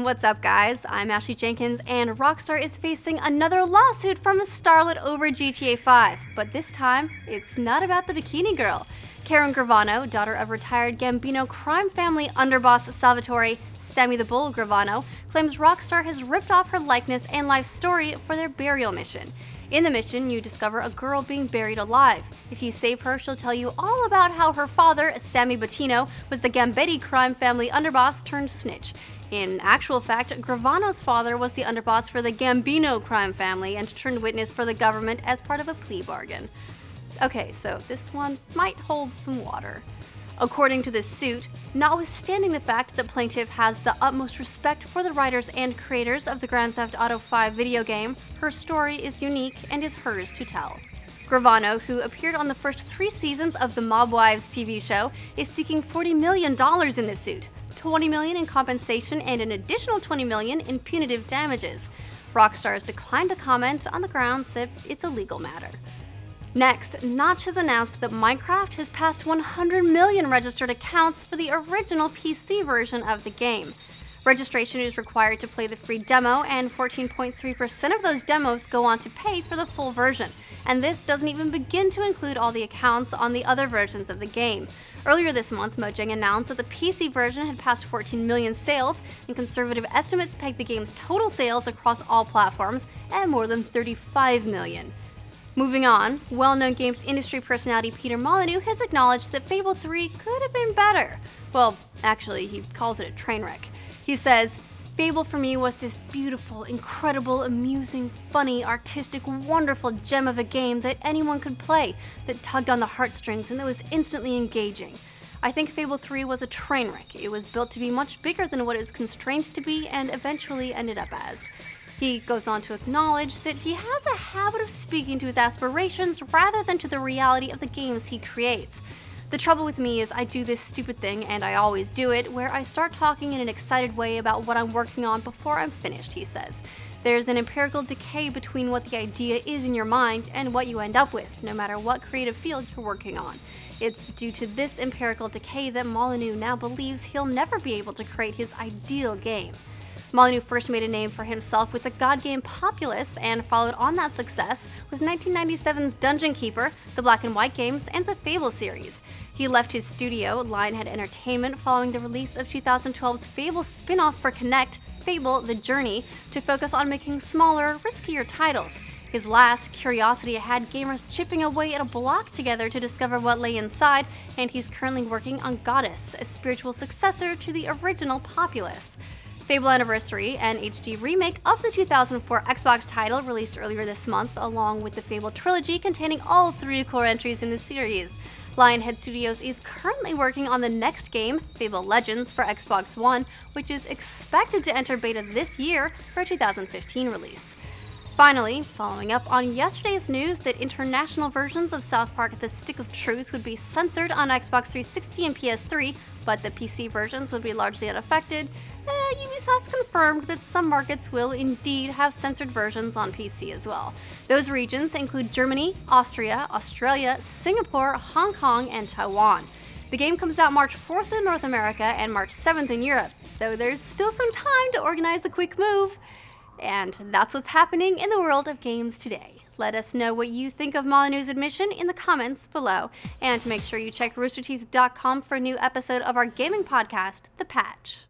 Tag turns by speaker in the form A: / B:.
A: What's up, guys? I'm Ashley Jenkins, and Rockstar is facing another lawsuit from a starlet over GTA 5. But this time, it's not about the bikini girl. Karen Gravano, daughter of retired Gambino crime family underboss Salvatore Sammy the Bull Gravano, claims Rockstar has ripped off her likeness and life story for their burial mission. In the mission, you discover a girl being buried alive. If you save her, she'll tell you all about how her father, Sammy Bettino, was the Gambetti crime family underboss turned snitch. In actual fact, Gravano's father was the underboss for the Gambino crime family and turned witness for the government as part of a plea bargain. Okay, so this one might hold some water. According to this suit, notwithstanding the fact that plaintiff has the utmost respect for the writers and creators of the Grand Theft Auto V video game, her story is unique and is hers to tell. Gravano, who appeared on the first 3 seasons of the Mob Wives TV show, is seeking $40 million in this suit, $20 million in compensation and an additional $20 million in punitive damages. Rockstar has declined to comment on the grounds that it's a legal matter. Next, Notch has announced that Minecraft has passed 100 million registered accounts for the original PC version of the game. Registration is required to play the free demo, and 14.3% of those demos go on to pay for the full version. And this doesn't even begin to include all the accounts on the other versions of the game. Earlier this month, Mojang announced that the PC version had passed 14 million sales, and conservative estimates peg the game's total sales across all platforms at more than 35 million. Moving on, well-known games industry personality Peter Molyneux has acknowledged that Fable III could have been better. Well, actually, he calls it a train wreck. He says, "Fable for me was this beautiful, incredible, amusing, funny, artistic, wonderful gem of a game that anyone could play, that tugged on the heartstrings and that was instantly engaging. I think Fable 3 was a train wreck. It was built to be much bigger than what it was constrained to be and eventually ended up as." He goes on to acknowledge that he has a habit of speaking to his aspirations rather than to the reality of the games he creates. "The trouble with me is I do this stupid thing, and I always do it, where I start talking in an excited way about what I'm working on before I'm finished," he says. "There's an empirical decay between what the idea is in your mind and what you end up with, no matter what creative field you're working on. It's due to this empirical decay that Molyneux now believes he'll never be able to create his ideal game." Molyneux first made a name for himself with the god game Populous and followed on that success with 1997's Dungeon Keeper, the Black and White games, and the Fable series. He left his studio, Lionhead Entertainment, following the release of 2012's Fable spin-off for Kinect, Fable: The Journey, to focus on making smaller, riskier titles. His last, Curiosity, had gamers chipping away at a block together to discover what lay inside, and he's currently working on Goddess, a spiritual successor to the original Populous. Fable Anniversary, an HD remake of the 2004 Xbox title released earlier this month, along with the Fable trilogy containing all 3 core entries in the series. Lionhead Studios is currently working on the next game, Fable Legends, for Xbox One, which is expected to enter beta this year for a 2015 release. Finally, following up on yesterday's news that international versions of South Park: The Stick of Truth would be censored on Xbox 360 and PS3, but the PC versions would be largely unaffected, Ubisoft's confirmed that some markets will indeed have censored versions on PC as well. Those regions include Germany, Austria, Australia, Singapore, Hong Kong, and Taiwan. The game comes out March 4th in North America and March 7th in Europe, so there's still some time to organize a quick move. And that's what's happening in the world of games today. Let us know what you think of Molyneux's admission in the comments below. And make sure you check roosterteeth.com for a new episode of our gaming podcast, The Patch.